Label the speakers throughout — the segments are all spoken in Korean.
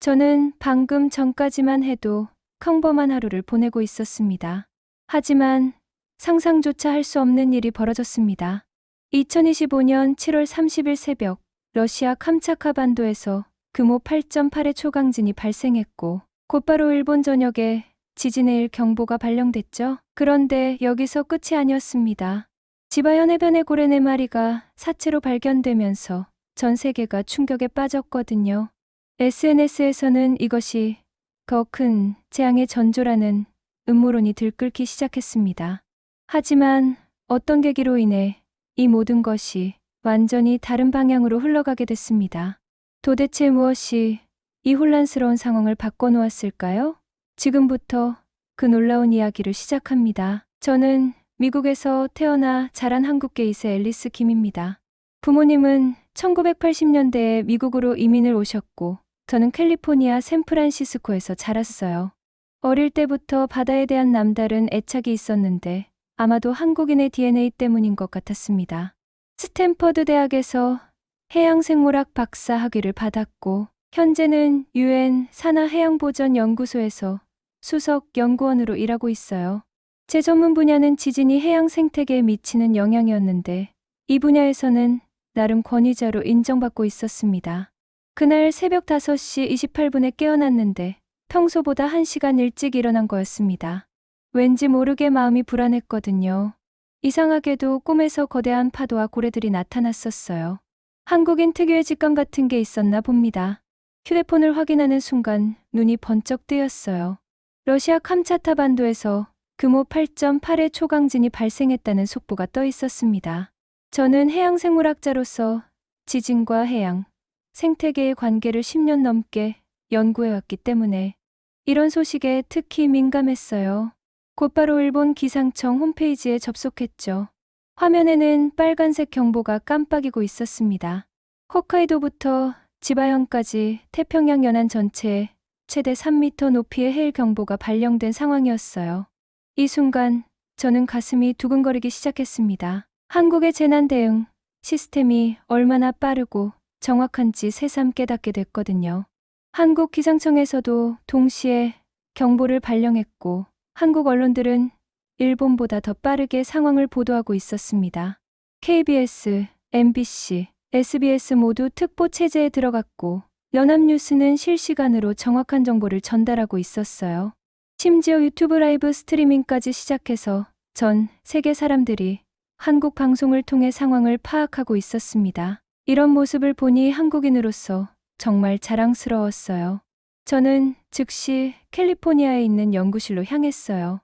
Speaker 1: 저는 방금 전까지만 해도 평범한 하루를 보내고 있었습니다. 하지만 상상조차 할 수 없는 일이 벌어졌습니다. 2025년 7월 30일 새벽, 러시아 캄차카 반도에서 규모 8.8의 초강진이 발생했고, 곧바로 일본 전역에 지진의 일 경보가 발령됐죠. 그런데 여기서 끝이 아니었습니다. 지바현 해변의 고래 4마리가 사체로 발견되면서 전 세계가 충격에 빠졌거든요. SNS에서는 이것이 더 큰 재앙의 전조라는 음모론이 들끓기 시작했습니다. 하지만 어떤 계기로 인해 이 모든 것이 완전히 다른 방향으로 흘러가게 됐습니다. 도대체 무엇이 이 혼란스러운 상황을 바꿔놓았을까요? 지금부터 그 놀라운 이야기를 시작합니다. 저는 미국에서 태어나 자란 한국계 2세 앨리스 김입니다. 부모님은 1980년대에 미국으로 이민을 오셨고, 저는 캘리포니아 샌프란시스코에서 자랐어요. 어릴 때부터 바다에 대한 남다른 애착이 있었는데 아마도 한국인의 DNA 때문인 것 같았습니다. 스탠퍼드 대학에서 해양생물학 박사 학위를 받았고, 현재는 UN 산하해양보전연구소에서 수석 연구원으로 일하고 있어요. 제 전문 분야는 지진이 해양 생태계에 미치는 영향이었는데, 이 분야에서는 나름 권위자로 인정받고 있었습니다. 그날 새벽 5시 28분에 깨어났는데 평소보다 1시간 일찍 일어난 거였습니다. 왠지 모르게 마음이 불안했거든요. 이상하게도 꿈에서 거대한 파도와 고래들이 나타났었어요. 한국인 특유의 직감 같은 게 있었나 봅니다. 휴대폰을 확인하는 순간 눈이 번쩍 뜨였어요. 러시아 캄차타 반도에서 규모 8.8의 초강진이 발생했다는 속보가 떠 있었습니다. 저는 해양생물학자로서 지진과 해양, 생태계의 관계를 10년 넘게 연구해왔기 때문에 이런 소식에 특히 민감했어요. 곧바로 일본 기상청 홈페이지에 접속했죠. 화면에는 빨간색 경보가 깜빡이고 있었습니다. 홋카이도부터 지바현까지 태평양 연안 전체에 최대 3m 높이의 해일 경보가 발령된 상황이었어요. 이 순간 저는 가슴이 두근거리기 시작했습니다. 한국의 재난 대응 시스템이 얼마나 빠르고 정확한지 새삼 깨닫게 됐거든요. 한국 기상청에서도 동시에 경보를 발령했고, 한국 언론들은 일본보다 더 빠르게 상황을 보도하고 있었습니다. KBS, MBC, SBS 모두 특보 체제에 들어갔고, 연합뉴스는 실시간으로 정확한 정보를 전달하고 있었어요. 심지어 유튜브 라이브 스트리밍까지 시작해서 전 세계 사람들이 한국 방송을 통해 상황을 파악하고 있었습니다. 이런 모습을 보니 한국인으로서 정말 자랑스러웠어요. 저는 즉시 캘리포니아에 있는 연구실로 향했어요.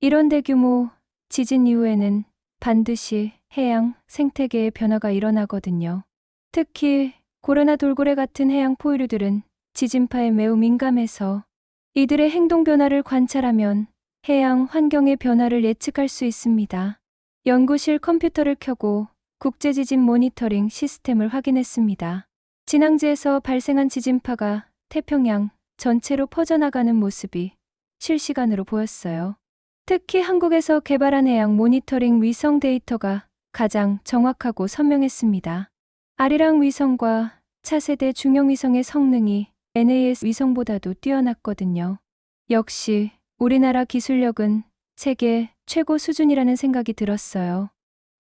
Speaker 1: 이런 대규모 지진 이후에는 반드시 해양 생태계의 변화가 일어나거든요. 특히 고래나 돌고래 같은 해양 포유류들은 지진파에 매우 민감해서 이들의 행동 변화를 관찰하면 해양 환경의 변화를 예측할 수 있습니다. 연구실 컴퓨터를 켜고 국제지진 모니터링 시스템을 확인했습니다. 진앙지에서 발생한 지진파가 태평양 전체로 퍼져나가는 모습이 실시간으로 보였어요. 특히 한국에서 개발한 해양 모니터링 위성 데이터가 가장 정확하고 선명했습니다. 아리랑 위성과 차세대 중형위성의 성능이 NAS 위성보다도 뛰어났거든요. 역시 우리나라 기술력은 세계 최고 수준이라는 생각이 들었어요.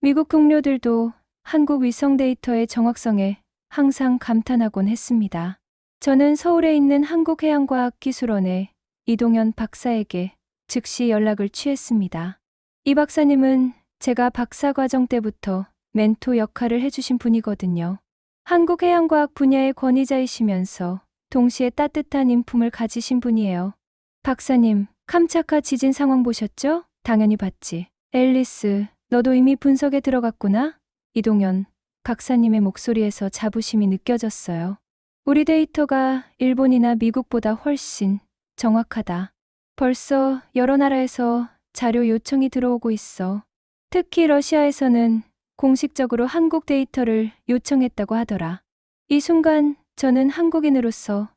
Speaker 1: 미국 동료들도 한국 위성 데이터의 정확성에 항상 감탄하곤 했습니다. 저는 서울에 있는 한국해양과학기술원의 이동현 박사에게 즉시 연락을 취했습니다. 이 박사님은 제가 박사과정 때부터 멘토 역할을 해주신 분이거든요. 한국해양과학 분야의 권위자이시면서 동시에 따뜻한 인품을 가지신 분이에요. 박사님, 캄차카 지진 상황 보셨죠? 당연히 봤지. 앨리스, 너도 이미 분석에 들어갔구나? 이동현 박사님의 목소리에서 자부심이 느껴졌어요. 우리 데이터가 일본이나 미국보다 훨씬 정확하다. 벌써 여러 나라에서 자료 요청이 들어오고 있어. 특히 러시아에서는 공식적으로 한국 데이터를 요청했다고 하더라. 이 순간 저는 한국인으로서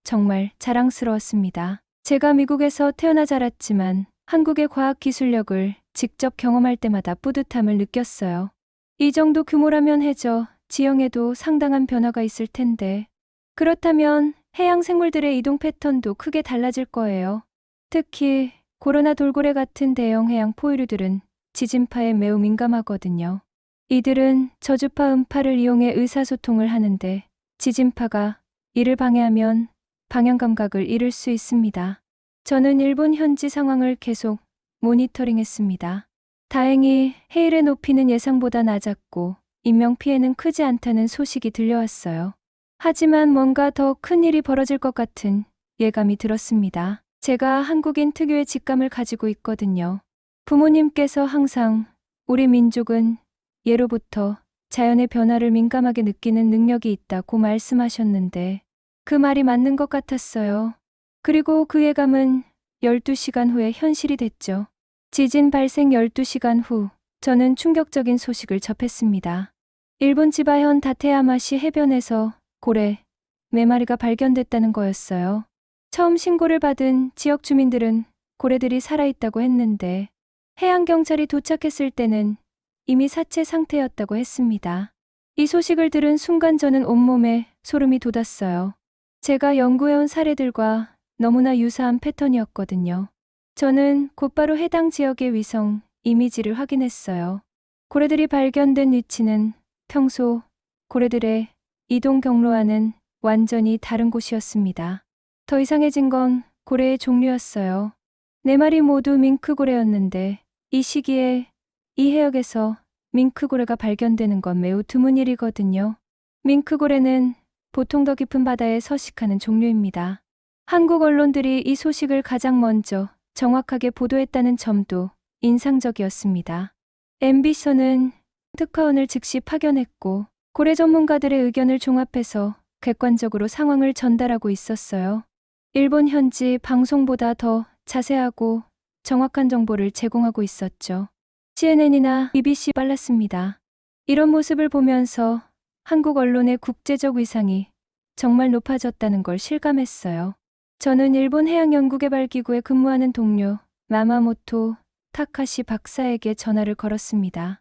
Speaker 1: 정말 자랑스러웠습니다. 제가 미국에서 태어나 자랐지만 한국의 과학 기술력을 직접 경험할 때마다 뿌듯함을 느꼈어요. 이 정도 규모라면 해저 지형에도 상당한 변화가 있을 텐데. 그렇다면 해양 생물들의 이동 패턴도 크게 달라질 거예요. 특히 고래나 돌고래 같은 대형 해양 포유류들은 지진파에 매우 민감하거든요. 이들은 저주파 음파를 이용해 의사소통을 하는데 지진파가 이를 방해하면 방향 감각을 잃을 수 있습니다. 저는 일본 현지 상황을 계속 모니터링했습니다. 다행히 해일의 높이는 예상보다 낮았고 인명피해는 크지 않다는 소식이 들려왔어요. 하지만 뭔가 더 큰 일이 벌어질 것 같은 예감이 들었습니다. 제가 한국인 특유의 직감을 가지고 있거든요. 부모님께서 항상 우리 민족은 예로부터 자연의 변화를 민감하게 느끼는 능력이 있다고 말씀하셨는데 그 말이 맞는 것 같았어요. 그리고 그 예감은 12시간 후에 현실이 됐죠. 지진 발생 12시간 후 저는 충격적인 소식을 접했습니다. 일본 지바현 다테야마시 해변에서 고래 4마리가 발견됐다는 거였어요. 처음 신고를 받은 지역 주민들은 고래들이 살아있다고 했는데 해양경찰이 도착했을 때는 이미 사체 상태였다고 했습니다. 이 소식을 들은 순간 저는 온몸에 소름이 돋았어요. 제가 연구해온 사례들과 너무나 유사한 패턴이었거든요. 저는 곧바로 해당 지역의 위성 이미지를 확인했어요. 고래들이 발견된 위치는 평소 고래들의 이동 경로와는 완전히 다른 곳이었습니다. 더 이상해진 건 고래의 종류였어요. 4마리 모두 밍크고래였는데 이 시기에 이 해역에서 밍크고래가 발견되는 건 매우 드문 일이거든요. 밍크고래는 보통 더 깊은 바다에 서식하는 종류입니다. 한국 언론들이 이 소식을 가장 먼저 정확하게 보도했다는 점도 인상적이었습니다. MBC는 특파원을 즉시 파견했고 고래 전문가들의 의견을 종합해서 객관적으로 상황을 전달하고 있었어요. 일본 현지 방송보다 더 자세하고 정확한 정보를 제공하고 있었죠. CNN이나 BBC 빨랐습니다. 이런 모습을 보면서 한국 언론의 국제적 위상이 정말 높아졌다는 걸 실감했어요. 저는 일본 해양연구개발기구에 근무하는 동료 야마모토 타카시 박사에게 전화를 걸었습니다.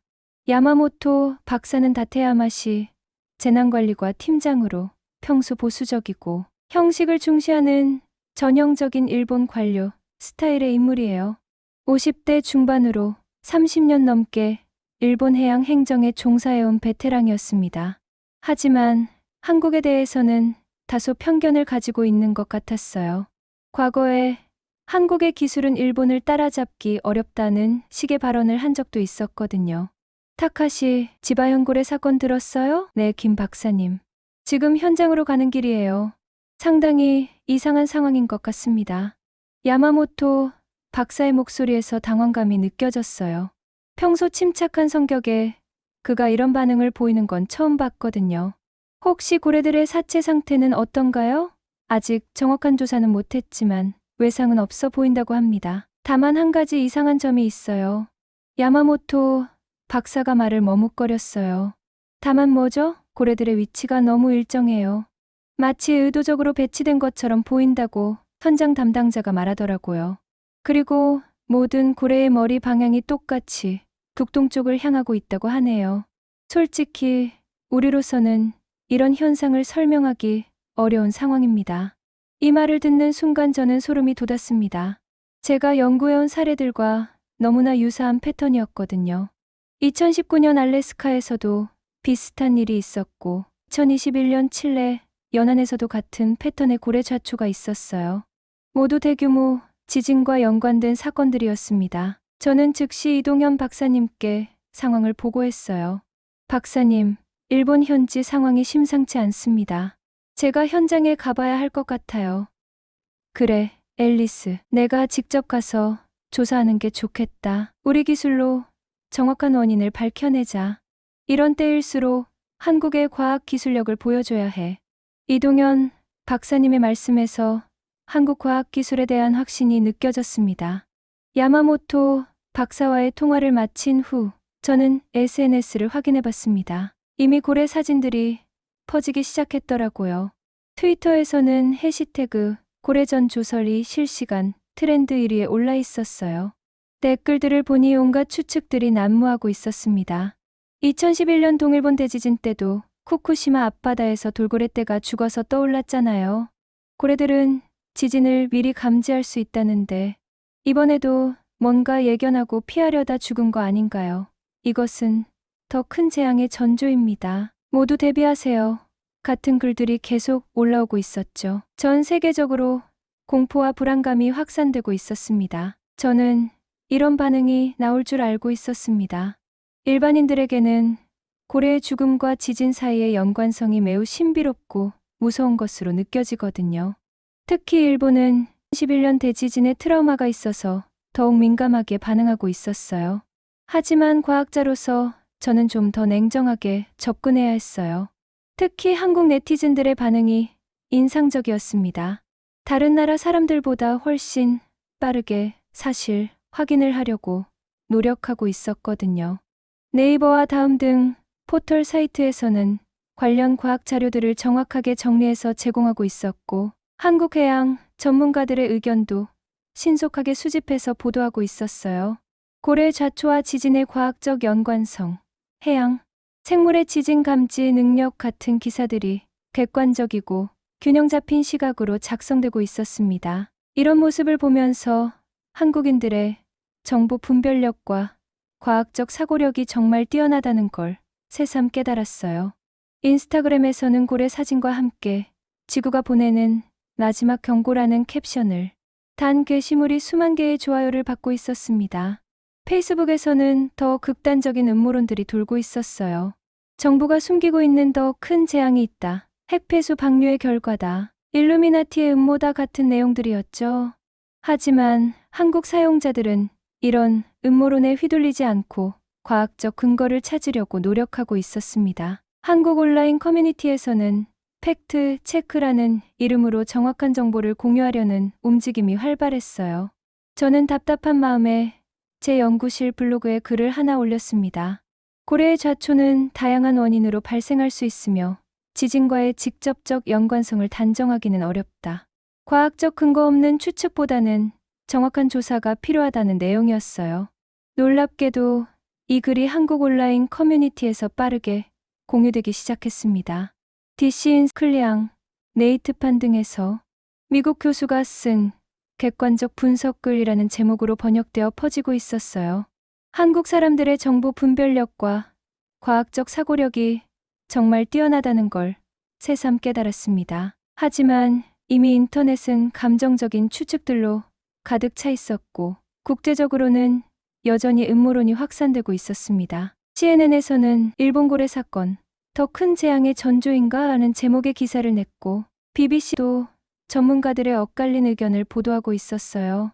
Speaker 1: 야마모토 박사는 다테야마시 재난관리과 팀장으로 평소 보수적이고 형식을 중시하는 전형적인 일본 관료 스타일의 인물이에요. 50대 중반으로 30년 넘게 일본 해양 행정에 종사해온 베테랑이었습니다. 하지만 한국에 대해서는 다소 편견을 가지고 있는 것 같았어요. 과거에 한국의 기술은 일본을 따라잡기 어렵다는 식의 발언을 한 적도 있었거든요. 타카시 지바현고래 사건 들었어요? 네, 김 박사님. 지금 현장으로 가는 길이에요. 상당히 이상한 상황인 것 같습니다. 야마모토 박사의 목소리에서 당황감이 느껴졌어요. 평소 침착한 성격에 그가 이런 반응을 보이는 건 처음 봤거든요. 혹시 고래들의 사체 상태는 어떤가요? 아직 정확한 조사는 못했지만 외상은 없어 보인다고 합니다. 다만 한 가지 이상한 점이 있어요. 야마모토 박사가 말을 머뭇거렸어요. 다만 뭐죠? 고래들의 위치가 너무 일정해요. 마치 의도적으로 배치된 것처럼 보인다고 현장 담당자가 말하더라고요. 그리고 모든 고래의 머리 방향이 똑같이 북동쪽을 향하고 있다고 하네요. 솔직히 우리로서는 이런 현상을 설명하기 어려운 상황입니다. 이 말을 듣는 순간 저는 소름이 돋았습니다. 제가 연구해온 사례들과 너무나 유사한 패턴이었거든요. 2019년 알래스카에서도 비슷한 일이 있었고 2021년 칠레 연안에서도 같은 패턴의 고래 좌초가 있었어요. 모두 대규모 지진과 연관된 사건들이었습니다. 저는 즉시 이동현 박사님께 상황을 보고했어요. 박사님, 일본 현지 상황이 심상치 않습니다. 제가 현장에 가봐야 할 것 같아요. 그래, 앨리스. 내가 직접 가서 조사하는 게 좋겠다. 우리 기술로 정확한 원인을 밝혀내자. 이런 때일수록 한국의 과학 기술력을 보여줘야 해. 이동현 박사님의 말씀에서 한국 과학 기술에 대한 확신이 느껴졌습니다. 야마모토 박사와의 통화를 마친 후 저는 SNS를 확인해 봤습니다. 이미 고래 사진들이 퍼지기 시작했더라고요. 트위터에서는 해시태그 고래전 조설이 실시간 트렌드 1위에 올라 있었어요. 댓글들을 보니 온갖 추측들이 난무하고 있었습니다. 2011년 동일본 대지진 때도 후쿠시마 앞바다에서 돌고래떼가 죽어서 떠올랐잖아요. 고래들은 지진을 미리 감지할 수 있다는데 이번에도 뭔가 예견하고 피하려다 죽은 거 아닌가요? 이것은 더 큰 재앙의 전조입니다. 모두 대비하세요. 같은 글들이 계속 올라오고 있었죠. 전 세계적으로 공포와 불안감이 확산되고 있었습니다. 저는 이런 반응이 나올 줄 알고 있었습니다. 일반인들에게는 고래의 죽음과 지진 사이의 연관성이 매우 신비롭고 무서운 것으로 느껴지거든요. 특히 일본은 11년 대지진의 트라우마가 있어서 더욱 민감하게 반응하고 있었어요. 하지만 과학자로서 저는 좀 더 냉정하게 접근해야 했어요. 특히 한국 네티즌들의 반응이 인상적이었습니다. 다른 나라 사람들보다 훨씬 빠르게 사실 확인을 하려고 노력하고 있었거든요. 네이버와 다음 등 포털 사이트에서는 관련 과학 자료들을 정확하게 정리해서 제공하고 있었고, 한국해양 전문가들의 의견도 신속하게 수집해서 보도하고 있었어요. 고래 좌초와 지진의 과학적 연관성, 해양, 생물의 지진 감지 능력 같은 기사들이 객관적이고 균형 잡힌 시각으로 작성되고 있었습니다. 이런 모습을 보면서 한국인들의 정보 분별력과 과학적 사고력이 정말 뛰어나다는 걸 새삼 깨달았어요. 인스타그램에서는 고래 사진과 함께 지구가 보내는 마지막 경고라는 캡션을 단 게시물이 수만 개의 좋아요를 받고 있었습니다. 페이스북에서는 더 극단적인 음모론들이 돌고 있었어요. 정부가 숨기고 있는 더 큰 재앙이 있다. 핵폐수 방류의 결과다. 일루미나티의 음모다 같은 내용들이었죠. 하지만 한국 사용자들은 이런 음모론에 휘둘리지 않고 과학적 근거를 찾으려고 노력하고 있었습니다. 한국 온라인 커뮤니티에서는 팩트 체크라는 이름으로 정확한 정보를 공유하려는 움직임이 활발했어요. 저는 답답한 마음에 제 연구실 블로그에 글을 하나 올렸습니다. 고래의 좌초는 다양한 원인으로 발생할 수 있으며 지진과의 직접적 연관성을 단정하기는 어렵다. 과학적 근거 없는 추측보다는 정확한 조사가 필요하다는 내용이었어요. 놀랍게도 이 글이 한국 온라인 커뮤니티에서 빠르게 공유되기 시작했습니다. 디시인 클리앙, 네이트판 등에서 미국 교수가 쓴 객관적 분석글이라는 제목으로 번역되어 퍼지고 있었어요. 한국 사람들의 정보 분별력과 과학적 사고력이 정말 뛰어나다는 걸 새삼 깨달았습니다. 하지만 이미 인터넷은 감정적인 추측들로 가득 차 있었고 국제적으로는 여전히 음모론이 확산되고 있었습니다. CNN에서는 일본 고래 사건, 더 큰 재앙의 전조인가 하는 제목의 기사를 냈고 BBC도 전문가들의 엇갈린 의견을 보도하고 있었어요.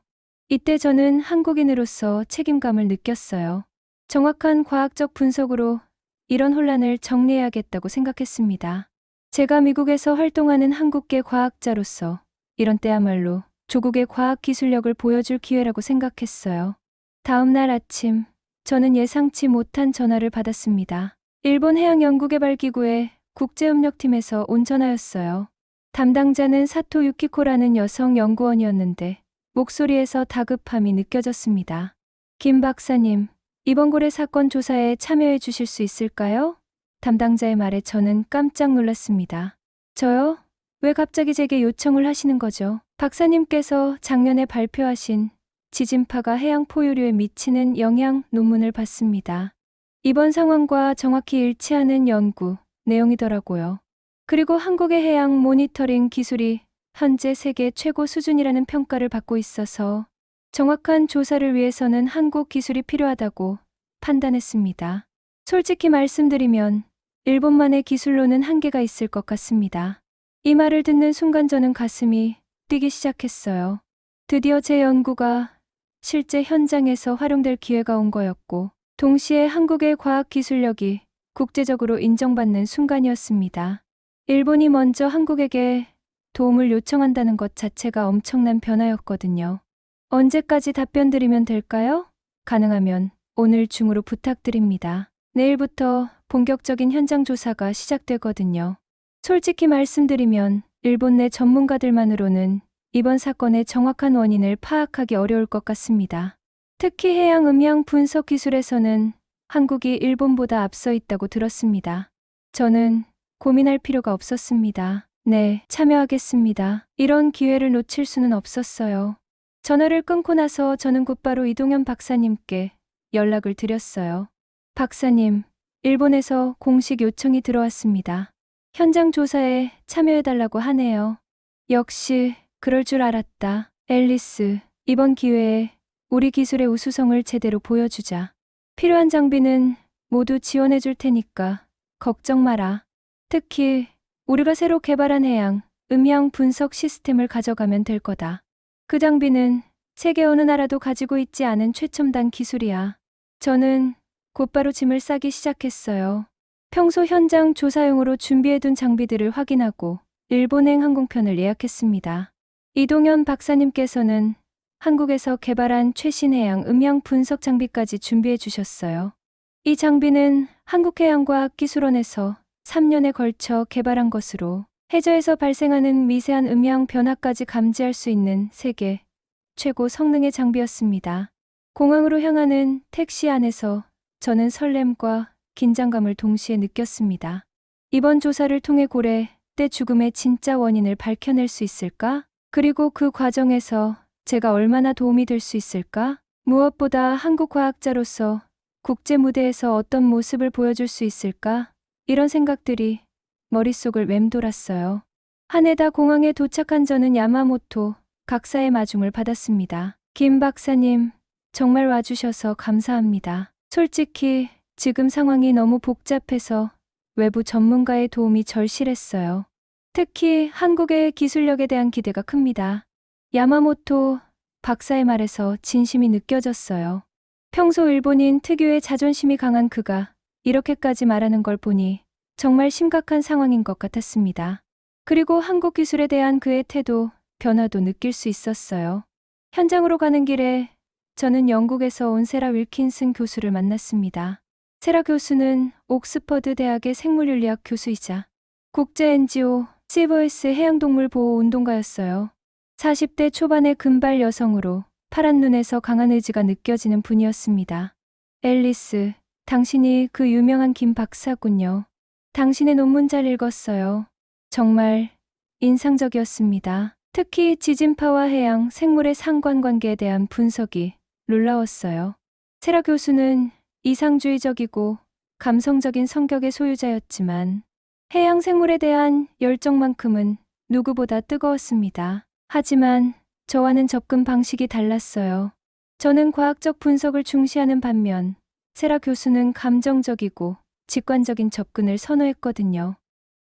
Speaker 1: 이때 저는 한국인으로서 책임감을 느꼈어요. 정확한 과학적 분석으로 이런 혼란을 정리해야겠다고 생각했습니다. 제가 미국에서 활동하는 한국계 과학자로서 이런 때야말로 조국의 과학 기술력을 보여줄 기회라고 생각했어요. 다음 날 아침, 저는 예상치 못한 전화를 받았습니다. 일본 해양연구개발기구의 국제협력팀에서 온 전화였어요. 담당자는 사토 유키코라는 여성 연구원이었는데 목소리에서 다급함이 느껴졌습니다. 김 박사님, 이번 고래 사건 조사에 참여해 주실 수 있을까요? 담당자의 말에 저는 깜짝 놀랐습니다. 저요? 왜 갑자기 제게 요청을 하시는 거죠? 박사님께서 작년에 발표하신 지진파가 해양 포유류에 미치는 영향 논문을 봤습니다. 이번 상황과 정확히 일치하는 연구 내용이더라고요. 그리고 한국의 해양 모니터링 기술이 현재 세계 최고 수준이라는 평가를 받고 있어서 정확한 조사를 위해서는 한국 기술이 필요하다고 판단했습니다. 솔직히 말씀드리면 일본만의 기술로는 한계가 있을 것 같습니다. 이 말을 듣는 순간 저는 가슴이 뛰기 시작했어요. 드디어 제 연구가 실제 현장에서 활용될 기회가 온 거였고, 동시에 한국의 과학 기술력이 국제적으로 인정받는 순간이었습니다. 일본이 먼저 한국에게 도움을 요청한다는 것 자체가 엄청난 변화였거든요. 언제까지 답변 드리면 될까요? 가능하면 오늘 중으로 부탁드립니다. 내일부터 본격적인 현장 조사가 시작되거든요. 솔직히 말씀드리면 일본 내 전문가들만으로는 이번 사건의 정확한 원인을 파악하기 어려울 것 같습니다. 특히 해양 음향 분석 기술에서는 한국이 일본보다 앞서 있다고 들었습니다. 저는 고민할 필요가 없었습니다. 네, 참여하겠습니다. 이런 기회를 놓칠 수는 없었어요. 전화를 끊고 나서 저는 곧바로 이동현 박사님께 연락을 드렸어요. 박사님, 일본에서 공식 요청이 들어왔습니다. 현장 조사에 참여해달라고 하네요. 역시 그럴 줄 알았다. 앨리스, 이번 기회에 우리 기술의 우수성을 제대로 보여주자. 필요한 장비는 모두 지원해줄 테니까 걱정 마라. 특히 우리가 새로 개발한 해양, 음향 분석 시스템을 가져가면 될 거다. 그 장비는 세계 어느 나라도 가지고 있지 않은 최첨단 기술이야. 저는 곧바로 짐을 싸기 시작했어요. 평소 현장 조사용으로 준비해둔 장비들을 확인하고 일본행 항공편을 예약했습니다. 이동현 박사님께서는 한국에서 개발한 최신 해양 음향 분석 장비까지 준비해 주셨어요. 이 장비는 한국해양과학기술원에서 3년에 걸쳐 개발한 것으로 해저에서 발생하는 미세한 음향 변화까지 감지할 수 있는 세계 최고 성능의 장비였습니다. 공항으로 향하는 택시 안에서 저는 설렘과 긴장감을 동시에 느꼈습니다. 이번 조사를 통해 고래 때 죽음의 진짜 원인을 밝혀낼 수 있을까? 그리고 그 과정에서 제가 얼마나 도움이 될 수 있을까? 무엇보다 한국 과학자로서 국제 무대에서 어떤 모습을 보여줄 수 있을까? 이런 생각들이 머릿속을 맴돌았어요. 하네다 공항에 도착한 저는 야마모토 각사의 마중을 받았습니다. 김 박사님, 정말 와주셔서 감사합니다. 솔직히 지금 상황이 너무 복잡해서 외부 전문가의 도움이 절실했어요. 특히 한국의 기술력에 대한 기대가 큽니다. 야마모토 박사의 말에서 진심이 느껴졌어요. 평소 일본인 특유의 자존심이 강한 그가 이렇게까지 말하는 걸 보니 정말 심각한 상황인 것 같았습니다. 그리고 한국 기술에 대한 그의 태도, 변화도 느낄 수 있었어요. 현장으로 가는 길에 저는 영국에서 온 세라 윌킨슨 교수를 만났습니다. 세라 교수는 옥스퍼드 대학의 생물윤리학 교수이자 국제 NGO 시버스 해양동물 보호 운동가였어요. 40대 초반의 금발 여성으로 파란 눈에서 강한 의지가 느껴지는 분이었습니다. 앨리스, 당신이 그 유명한 김 박사군요. 당신의 논문 잘 읽었어요. 정말 인상적이었습니다. 특히 지진파와 해양 생물의 상관관계에 대한 분석이 놀라웠어요. 세라 교수는 이상주의적이고 감성적인 성격의 소유자였지만 해양 생물에 대한 열정만큼은 누구보다 뜨거웠습니다. 하지만 저와는 접근 방식이 달랐어요. 저는 과학적 분석을 중시하는 반면 세라 교수는 감정적이고 직관적인 접근을 선호했거든요.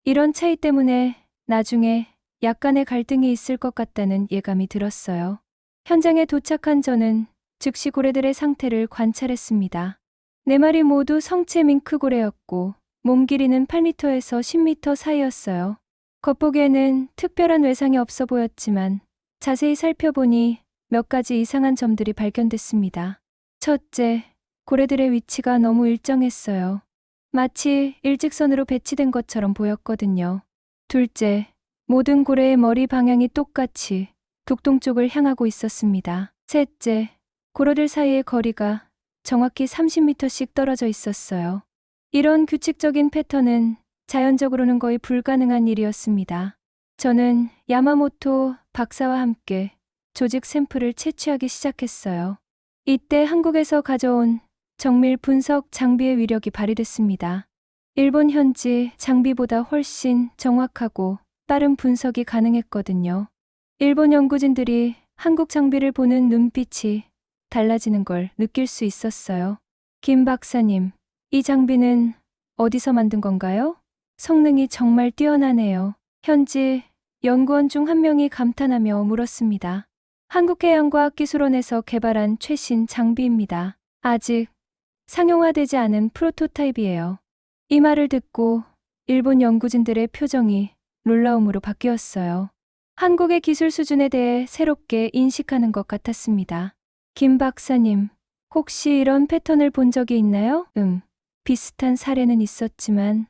Speaker 1: 이런 차이 때문에 나중에 약간의 갈등이 있을 것 같다는 예감이 들었어요. 현장에 도착한 저는 즉시 고래들의 상태를 관찰했습니다. 네 마리 모두 성체 밍크고래였고 몸 길이는 8m에서 10m 사이였어요. 겉보기에는 특별한 외상이 없어 보였지만 자세히 살펴보니 몇 가지 이상한 점들이 발견됐습니다. 첫째, 고래들의 위치가 너무 일정했어요. 마치 일직선으로 배치된 것처럼 보였거든요. 둘째, 모든 고래의 머리 방향이 똑같이 북동쪽을 향하고 있었습니다. 셋째, 고래들 사이의 거리가 정확히 30m씩 떨어져 있었어요. 이런 규칙적인 패턴은 자연적으로는 거의 불가능한 일이었습니다. 저는 야마모토 박사와 함께 조직 샘플을 채취하기 시작했어요. 이때 한국에서 가져온 정밀 분석 장비의 위력이 발휘됐습니다. 일본 현지 장비보다 훨씬 정확하고 빠른 분석이 가능했거든요. 일본 연구진들이 한국 장비를 보는 눈빛이 달라지는 걸 느낄 수 있었어요. 김 박사님, 이 장비는 어디서 만든 건가요? 성능이 정말 뛰어나네요. 현지 연구원 중 한 명이 감탄하며 물었습니다. 한국해양과학기술원에서 개발한 최신 장비입니다. 아직 상용화되지 않은 프로토타입이에요. 이 말을 듣고 일본 연구진들의 표정이 놀라움으로 바뀌었어요. 한국의 기술 수준에 대해 새롭게 인식하는 것 같았습니다. 김 박사님, 혹시 이런 패턴을 본 적이 있나요? 비슷한 사례는 있었지만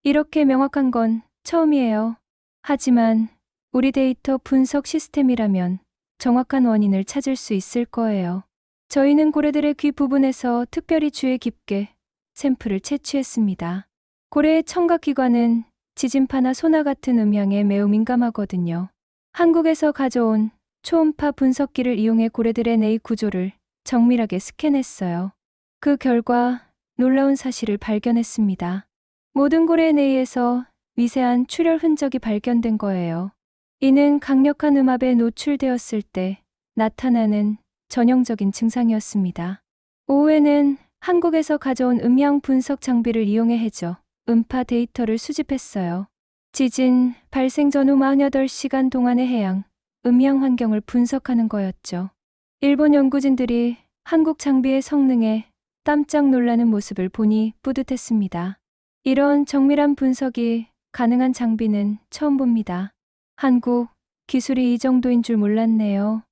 Speaker 1: 이렇게 명확한 건 처음이에요. 하지만 우리 데이터 분석 시스템이라면 정확한 원인을 찾을 수 있을 거예요. 저희는 고래들의 귀 부분에서 특별히 주의 깊게 샘플을 채취했습니다. 고래의 청각기관은 지진파나 소나 같은 음향에 매우 민감하거든요. 한국에서 가져온 초음파 분석기를 이용해 고래들의 뇌의 구조를 정밀하게 스캔했어요. 그 결과 놀라운 사실을 발견했습니다. 모든 고래의 뇌에서 미세한 출혈 흔적이 발견된 거예요. 이는 강력한 음압에 노출되었을 때 나타나는 전형적인 증상이었습니다. 오후에는 한국에서 가져온 음향 분석 장비를 이용해 해저 음파 데이터를 수집했어요. 지진 발생 전후 48시간 동안의 해양, 음향 환경을 분석하는 거였죠. 일본 연구진들이 한국 장비의 성능에 깜짝 놀라는 모습을 보니 뿌듯했습니다. 이런 정밀한 분석이 가능한 장비는 처음 봅니다. 한국 기술이 이 정도인 줄 몰랐네요.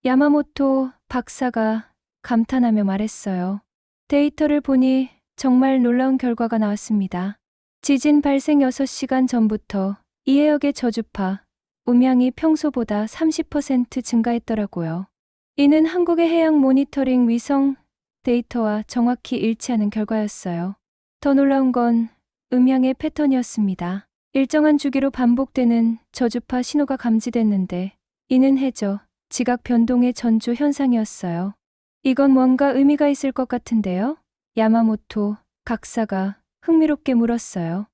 Speaker 1: 야마모토 박사가 감탄하며 말했어요. 데이터를 보니 정말 놀라운 결과가 나왔습니다. 지진 발생 6시간 전부터 이 해역의 저주파, 음향이 평소보다 30% 증가했더라고요. 이는 한국의 해양 모니터링 위성 데이터와 정확히 일치하는 결과였어요. 더 놀라운 건 음향의 패턴이었습니다. 일정한 주기로 반복되는 저주파 신호가 감지됐는데 이는 해저, 지각 변동의 전조 현상이었어요. 이건 뭔가 의미가 있을 것 같은데요? 야마모토 각사가 흥미롭게 물었어요.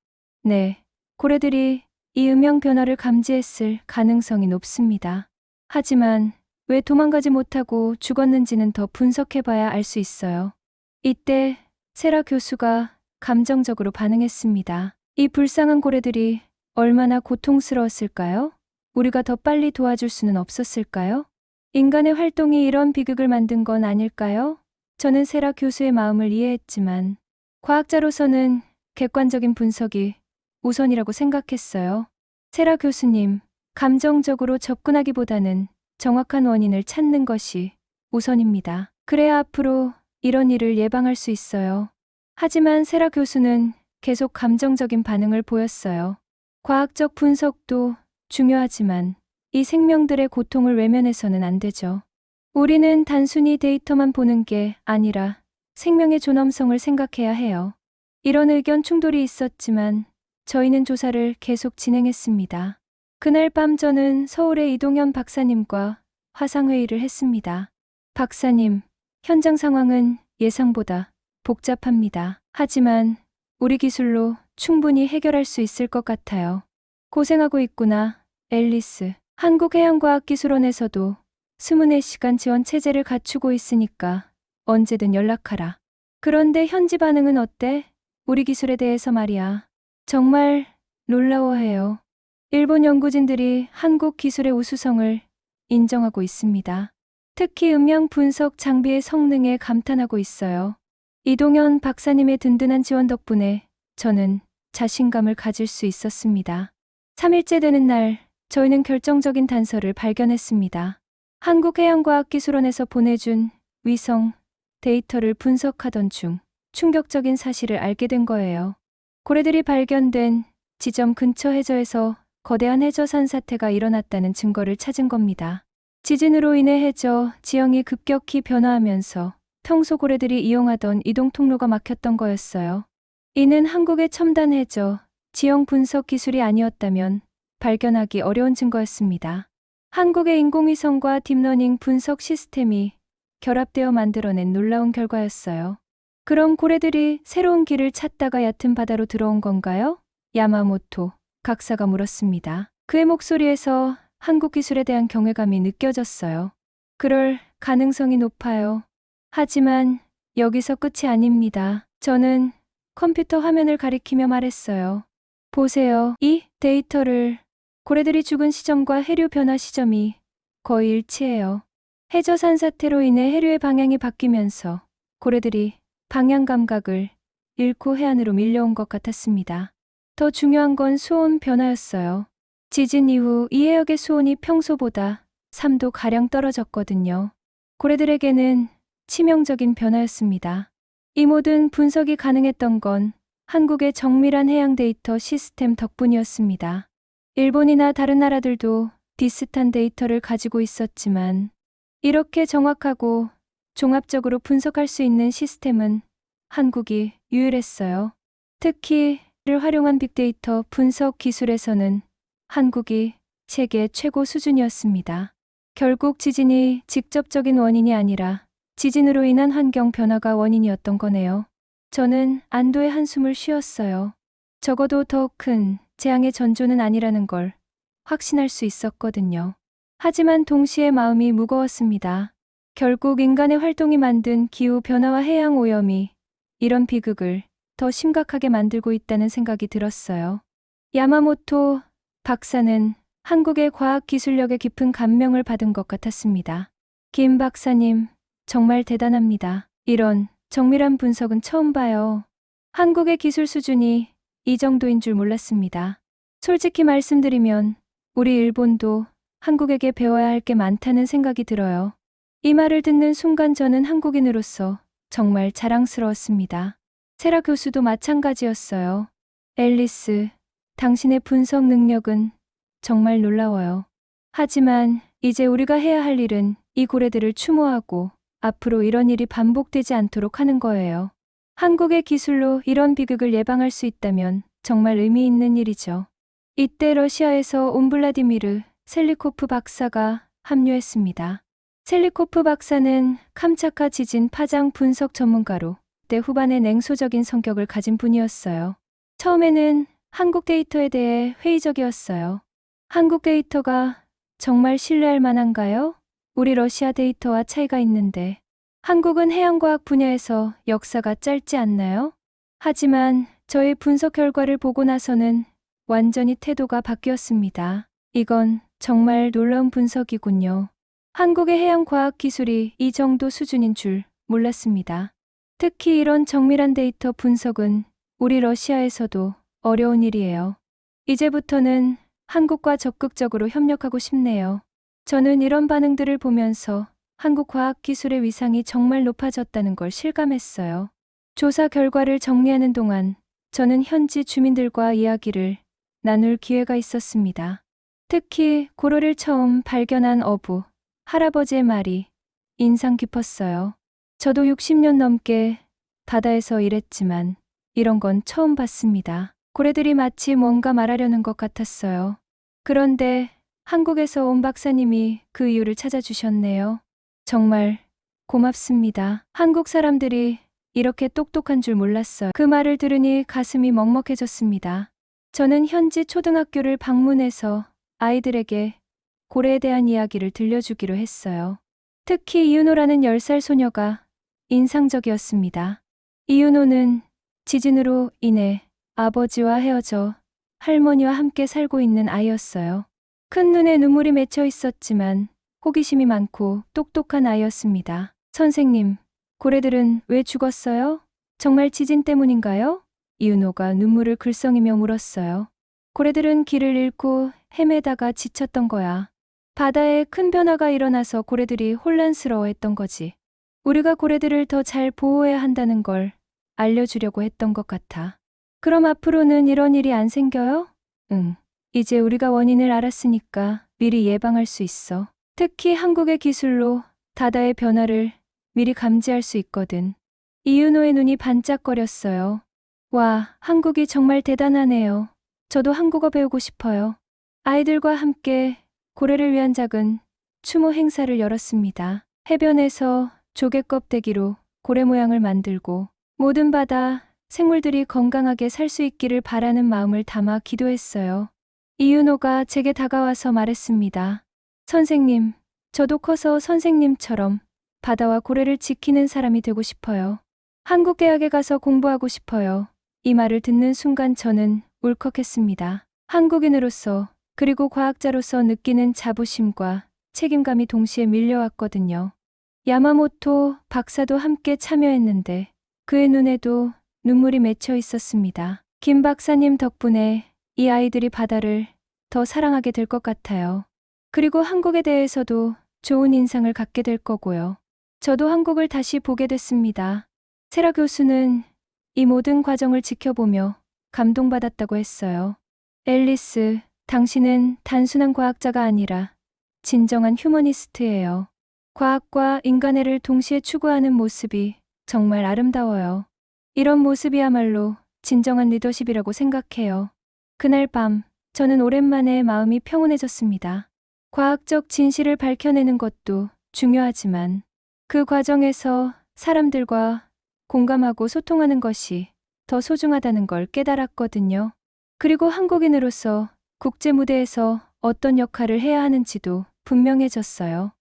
Speaker 1: 네, 고래들이 이 음향 변화를 감지했을 가능성이 높습니다. 하지만 왜 도망가지 못하고 죽었는지는 더 분석해봐야 알 수 있어요. 이때 세라 교수가 감정적으로 반응했습니다. 이 불쌍한 고래들이 얼마나 고통스러웠을까요? 우리가 더 빨리 도와줄 수는 없었을까요? 인간의 활동이 이런 비극을 만든 건 아닐까요? 저는 세라 교수의 마음을 이해했지만 과학자로서는 객관적인 분석이 우선이라고 생각했어요. 세라 교수님, 감정적으로 접근하기보다는 정확한 원인을 찾는 것이 우선입니다. 그래야 앞으로 이런 일을 예방할 수 있어요. 하지만 세라 교수는 계속 감정적인 반응을 보였어요. 과학적 분석도 중요하지만 이 생명들의 고통을 외면해서는 안 되죠. 우리는 단순히 데이터만 보는 게 아니라 생명의 존엄성을 생각해야 해요. 이런 의견 충돌이 있었지만 저희는 조사를 계속 진행했습니다. 그날 밤 저는 서울의 이동현 박사님과 화상회의를 했습니다. 박사님, 현장 상황은 예상보다 복잡합니다. 하지만 우리 기술로 충분히 해결할 수 있을 것 같아요. 고생하고 있구나, 앨리스. 한국해양과학기술원에서도 24시간 지원 체제를 갖추고 있으니까 언제든 연락하라. 그런데 현지 반응은 어때? 우리 기술에 대해서 말이야. 정말 놀라워해요. 일본 연구진들이 한국 기술의 우수성을 인정하고 있습니다. 특히 음향 분석 장비의 성능에 감탄하고 있어요. 이동현 박사님의 든든한 지원 덕분에 저는 자신감을 가질 수 있었습니다. 3일째 되는 날, 저희는 결정적인 단서를 발견했습니다. 한국해양과학기술원에서 보내준 위성 데이터를 분석하던 중 충격적인 사실을 알게 된 거예요. 고래들이 발견된 지점 근처 해저에서 거대한 해저 산사태가 일어났다는 증거를 찾은 겁니다. 지진으로 인해 해저 지형이 급격히 변화하면서 평소 고래들이 이용하던 이동 통로가 막혔던 거였어요. 이는 한국의 첨단 해저 지형 분석 기술이 아니었다면 발견하기 어려운 증거였습니다. 한국의 인공위성과 딥러닝 분석 시스템이 결합되어 만들어낸 놀라운 결과였어요. 그럼 고래들이 새로운 길을 찾다가 얕은 바다로 들어온 건가요? 야마모토 각사가 물었습니다. 그의 목소리에서 한국 기술에 대한 경외감이 느껴졌어요. 그럴 가능성이 높아요. 하지만 여기서 끝이 아닙니다. 저는 컴퓨터 화면을 가리키며 말했어요. 보세요. 이 데이터를 고래들이 죽은 시점과 해류 변화 시점이 거의 일치해요. 해저 산사태로 인해 해류의 방향이 바뀌면서 고래들이 방향 감각을 잃고 해안으로 밀려온 것 같았습니다. 더 중요한 건 수온 변화였어요. 지진 이후 이 해역의 수온이 평소보다 3도가량 떨어졌거든요. 고래들에게는 치명적인 변화였습니다. 이 모든 분석이 가능했던 건 한국의 정밀한 해양 데이터 시스템 덕분이었습니다. 일본이나 다른 나라들도 비슷한 데이터를 가지고 있었지만 이렇게 정확하고 종합적으로 분석할 수 있는 시스템은 한국이 유일했어요. 특히 활용한 빅데이터 분석 기술에서는 한국이 세계 최고 수준이었습니다. 결국 지진이 직접적인 원인이 아니라 지진으로 인한 환경 변화가 원인이었던 거네요. 저는 안도의 한숨을 쉬었어요. 적어도 더 큰 재앙의 전조는 아니라는 걸 확신할 수 있었거든요. 하지만 동시에 마음이 무거웠습니다. 결국 인간의 활동이 만든 기후 변화와 해양 오염이 이런 비극을 더 심각하게 만들고 있다는 생각이 들었어요. 야마모토 박사는 한국의 과학 기술력에 깊은 감명을 받은 것 같았습니다. 김 박사님, 정말 대단합니다. 이런 정밀한 분석은 처음 봐요. 한국의 기술 수준이 이 정도인 줄 몰랐습니다. 솔직히 말씀드리면 우리 일본도 한국에게 배워야 할 게 많다는 생각이 들어요. 이 말을 듣는 순간 저는 한국인으로서 정말 자랑스러웠습니다. 세라 교수도 마찬가지였어요. 앨리스, 당신의 분석 능력은 정말 놀라워요. 하지만 이제 우리가 해야 할 일은 이 고래들을 추모하고 앞으로 이런 일이 반복되지 않도록 하는 거예요. 한국의 기술로 이런 비극을 예방할 수 있다면 정말 의미 있는 일이죠. 이때 러시아에서 온 블라디미르 셀리코프 박사가 합류했습니다. 셀리코프 박사는 캄차카 지진 파장 분석 전문가로 때 후반에 냉소적인 성격을 가진 분이었어요. 처음에는 한국 데이터에 대해 회의적이었어요. 한국 데이터가 정말 신뢰할 만한가요? 우리 러시아 데이터와 차이가 있는데 한국은 해양과학 분야에서 역사가 짧지 않나요? 하지만 저의 분석 결과를 보고 나서는 완전히 태도가 바뀌었습니다. 이건 정말 놀라운 분석이군요. 한국의 해양과학 기술이 이 정도 수준인 줄 몰랐습니다. 특히 이런 정밀한 데이터 분석은 우리 러시아에서도 어려운 일이에요. 이제부터는 한국과 적극적으로 협력하고 싶네요. 저는 이런 반응들을 보면서 한국 과학 기술의 위상이 정말 높아졌다는 걸 실감했어요. 조사 결과를 정리하는 동안 저는 현지 주민들과 이야기를 나눌 기회가 있었습니다. 특히 고래를 처음 발견한 어부, 할아버지의 말이 인상 깊었어요. 저도 60년 넘게 바다에서 일했지만 이런 건 처음 봤습니다. 고래들이 마치 뭔가 말하려는 것 같았어요. 그런데 한국에서 온 박사님이 그 이유를 찾아주셨네요. 정말 고맙습니다. 한국 사람들이 이렇게 똑똑한 줄 몰랐어요. 그 말을 들으니 가슴이 먹먹해졌습니다. 저는 현지 초등학교를 방문해서 아이들에게 고래에 대한 이야기를 들려주기로 했어요. 특히 이윤호라는 10살 소녀가 인상적이었습니다. 이윤호는 지진으로 인해 아버지와 헤어져 할머니와 함께 살고 있는 아이였어요. 큰 눈에 눈물이 맺혀 있었지만 호기심이 많고 똑똑한 아이였습니다. 선생님, 고래들은 왜 죽었어요? 정말 지진 때문인가요? 이윤호가 눈물을 글썽이며 물었어요. 고래들은 길을 잃고 헤매다가 지쳤던 거야. 바다에 큰 변화가 일어나서 고래들이 혼란스러워했던 거지. 우리가 고래들을 더 잘 보호해야 한다는 걸 알려주려고 했던 것 같아. 그럼 앞으로는 이런 일이 안 생겨요? 응. 이제 우리가 원인을 알았으니까 미리 예방할 수 있어. 특히 한국의 기술로 바다의 변화를 미리 감지할 수 있거든. 이윤호의 눈이 반짝거렸어요. 와, 한국이 정말 대단하네요. 저도 한국어 배우고 싶어요. 아이들과 함께 고래를 위한 작은 추모 행사를 열었습니다. 해변에서 조개 껍데기로 고래 모양을 만들고 모든 바다 생물들이 건강하게 살 수 있기를 바라는 마음을 담아 기도했어요. 이윤호가 제게 다가와서 말했습니다. 선생님, 저도 커서 선생님처럼 바다와 고래를 지키는 사람이 되고 싶어요. 한국 대학에 가서 공부하고 싶어요. 이 말을 듣는 순간 저는 울컥했습니다. 한국인으로서 그리고 과학자로서 느끼는 자부심과 책임감이 동시에 밀려왔거든요. 야마모토 박사도 함께 참여했는데 그의 눈에도 눈물이 맺혀 있었습니다. 김 박사님 덕분에 이 아이들이 바다를 더 사랑하게 될 것 같아요. 그리고 한국에 대해서도 좋은 인상을 갖게 될 거고요. 저도 한국을 다시 보게 됐습니다. 세라 교수는 이 모든 과정을 지켜보며 감동받았다고 했어요. 앨리스, 당신은 단순한 과학자가 아니라 진정한 휴머니스트예요. 과학과 인간애를 동시에 추구하는 모습이 정말 아름다워요. 이런 모습이야말로 진정한 리더십이라고 생각해요. 그날 밤, 저는 오랜만에 마음이 평온해졌습니다. 과학적 진실을 밝혀내는 것도 중요하지만 그 과정에서 사람들과 공감하고 소통하는 것이 더 소중하다는 걸 깨달았거든요. 그리고 한국인으로서 국제 무대에서 어떤 역할을 해야 하는지도 분명해졌어요.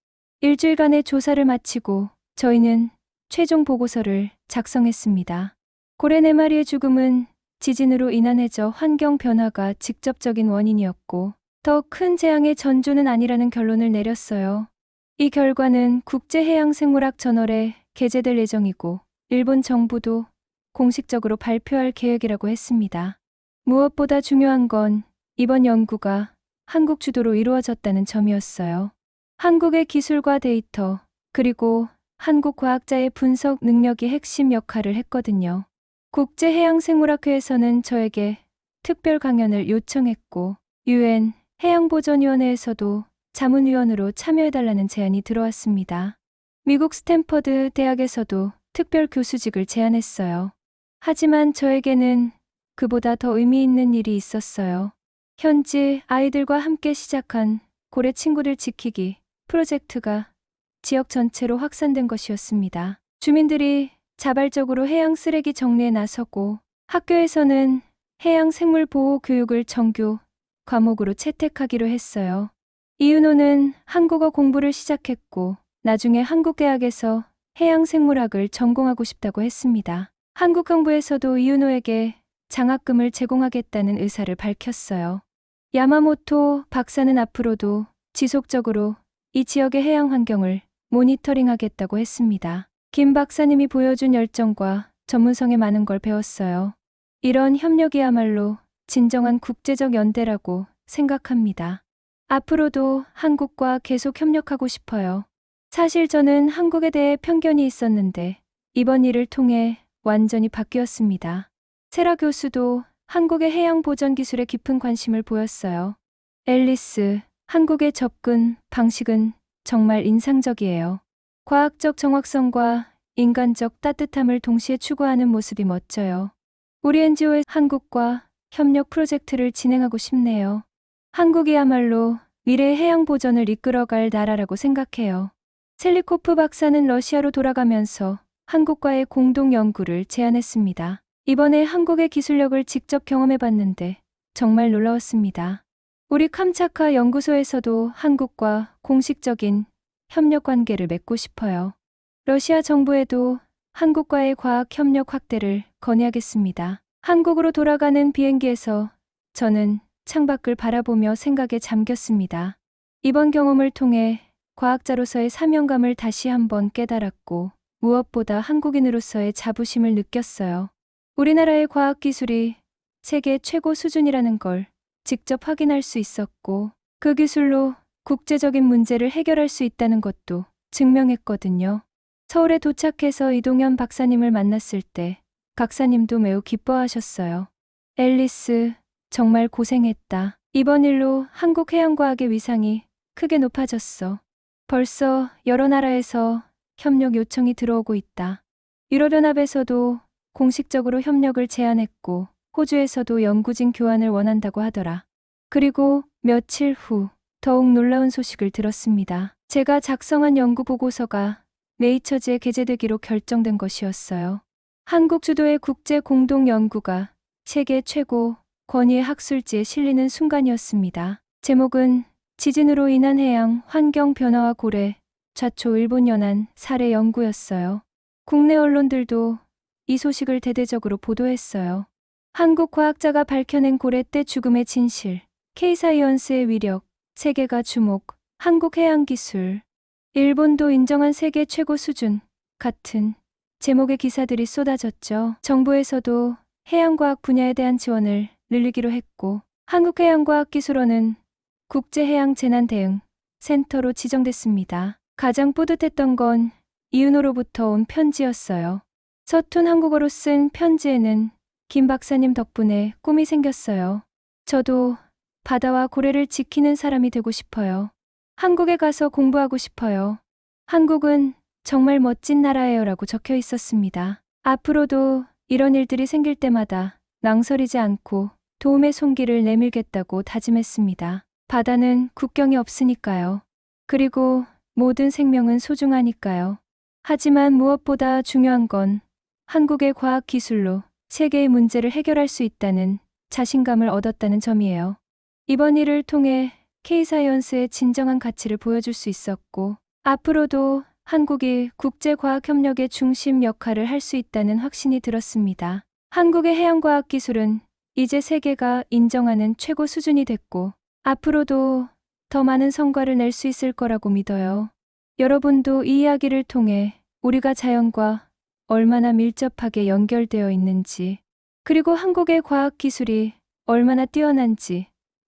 Speaker 1: 일주일간의 조사를 마치고 저희는 최종 보고서를 작성했습니다. 고래 4마리의 죽음은 지진으로 인한 해저 환경 변화가 직접적인 원인이었고 더 큰 재앙의 전조는 아니라는 결론을 내렸어요. 이 결과는 국제해양생물학 저널에 게재될 예정이고 일본 정부도 공식적으로 발표할 계획이라고 했습니다. 무엇보다 중요한 건 이번 연구가 한국 주도로 이루어졌다는 점이었어요. 한국의 기술과 데이터, 그리고 한국 과학자의 분석 능력이 핵심 역할을 했거든요. 국제해양생물학회에서는 저에게 특별 강연을 요청했고 UN 해양보전위원회에서도 자문위원으로 참여해달라는 제안이 들어왔습니다. 미국 스탠퍼드 대학에서도 특별 교수직을 제안했어요. 하지만 저에게는 그보다 더 의미 있는 일이 있었어요. 현지 아이들과 함께 시작한 고래 친구들 지키기 프로젝트가 지역 전체로 확산된 것이었습니다. 주민들이 자발적으로 해양 쓰레기 정리에 나서고 학교에서는 해양 생물 보호 교육을 정규 과목으로 채택하기로 했어요. 이윤호는 한국어 공부를 시작했고 나중에 한국대학에서 해양 생물학을 전공하고 싶다고 했습니다. 한국정부에서도 이윤호에게 장학금을 제공하겠다는 의사를 밝혔어요. 야마모토 박사는 앞으로도 지속적으로 이 지역의 해양 환경을 모니터링하겠다고 했습니다. 김 박사님이 보여준 열정과 전문성에 많은 걸 배웠어요. 이런 협력이야말로 진정한 국제적 연대라고 생각합니다. 앞으로도 한국과 계속 협력하고 싶어요. 사실 저는 한국에 대해 편견이 있었는데 이번 일을 통해 완전히 바뀌었습니다. 세라 교수도 한국의 해양 보전 기술에 깊은 관심을 보였어요. 앨리스, 한국의 접근 방식은 정말 인상적이에요. 과학적 정확성과 인간적 따뜻함을 동시에 추구하는 모습이 멋져요. 우리 NGO의 한국과 협력 프로젝트를 진행하고 싶네요. 한국이야말로 미래의 해양 보전을 이끌어갈 나라라고 생각해요. 셀리코프 박사는 러시아로 돌아가면서 한국과의 공동 연구를 제안했습니다. 이번에 한국의 기술력을 직접 경험해봤는데 정말 놀라웠습니다. 우리 캄차카 연구소에서도 한국과 공식적인 협력 관계를 맺고 싶어요. 러시아 정부에도 한국과의 과학 협력 확대를 건의하겠습니다. 한국으로 돌아가는 비행기에서 저는 창밖을 바라보며 생각에 잠겼습니다. 이번 경험을 통해 과학자로서의 사명감을 다시 한번 깨달았고 무엇보다 한국인으로서의 자부심을 느꼈어요. 우리나라의 과학기술이 세계 최고 수준이라는 걸 직접 확인할 수 있었고 그 기술로 국제적인 문제를 해결할 수 있다는 것도 증명했거든요. 서울에 도착해서 이동현 박사님을 만났을 때 박사님도 매우 기뻐하셨어요. 앨리스, 정말 고생했다. 이번 일로 한국 해양과학의 위상이 크게 높아졌어. 벌써 여러 나라에서 협력 요청이 들어오고 있다. 유럽연합에서도 공식적으로 협력을 제안했고 호주에서도 연구진 교환을 원한다고 하더라. 그리고 며칠 후 더욱 놀라운 소식을 들었습니다. 제가 작성한 연구 보고서가 네이처즈에 게재되기로 결정된 것이었어요. 한국 주도의 국제 공동 연구가 세계 최고 권위의 학술지에 실리는 순간이었습니다. 제목은 지진으로 인한 해양 환경 변화와 고래, 좌초 일본 연안 사례 연구였어요. 국내 언론들도 이 소식을 대대적으로 보도했어요. 한국 과학자가 밝혀낸 고래떼 죽음의 진실, K사이언스의 위력, 세계가 주목, 한국 해양 기술, 일본도 인정한 세계 최고 수준 같은 제목의 기사들이 쏟아졌죠. 정부에서도 해양과학 분야에 대한 지원을 늘리기로 했고 한국해양과학기술원은 국제해양재난대응 센터로 지정됐습니다. 가장 뿌듯했던 건 이윤호로부터 온 편지였어요. 서툰 한국어로 쓴 편지에는 김 박사님 덕분에 꿈이 생겼어요. 저도 바다와 고래를 지키는 사람이 되고 싶어요. 한국에 가서 공부하고 싶어요. 한국은 정말 멋진 나라예요 라고 적혀 있었습니다. 앞으로도 이런 일들이 생길 때마다 망설이지 않고 도움의 손길을 내밀겠다고 다짐했습니다. 바다는 국경이 없으니까요. 그리고 모든 생명은 소중하니까요. 하지만 무엇보다 중요한 건 한국의 과학 기술로 세계의 문제를 해결할 수 있다는 자신감을 얻었다는 점이에요. 이번 일을 통해 K사이언스의 진정한 가치를 보여줄 수 있었고, 앞으로도 한국이 국제과학협력의 중심 역할을 할 수 있다는 확신이 들었습니다. 한국의 해양과학 기술은 이제 세계가 인정하는 최고 수준이 됐고, 앞으로도 더 많은 성과를 낼 수 있을 거라고 믿어요. 여러분도 이 이야기를 통해 우리가 자연과 얼마나 밀접하게 연결되어 있는지, 그리고 한국의 과학 기술이 얼마나 뛰어난지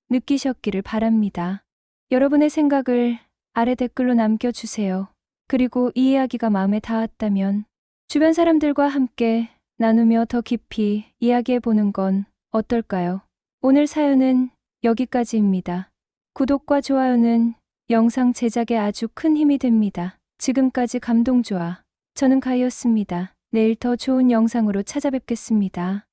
Speaker 1: 느끼셨기를 바랍니다. 여러분의 생각을 아래 댓글로 남겨주세요. 그리고 이 이야기가 마음에 닿았다면 주변 사람들과 함께 나누며 더 깊이 이야기해보는 건 어떨까요? 오늘 사연은 여기까지입니다. 구독과 좋아요는 영상 제작에 아주 큰 힘이 됩니다. 지금까지 감동좋아. 저는 가희였습니다. 내일 더 좋은 영상으로 찾아뵙겠습니다.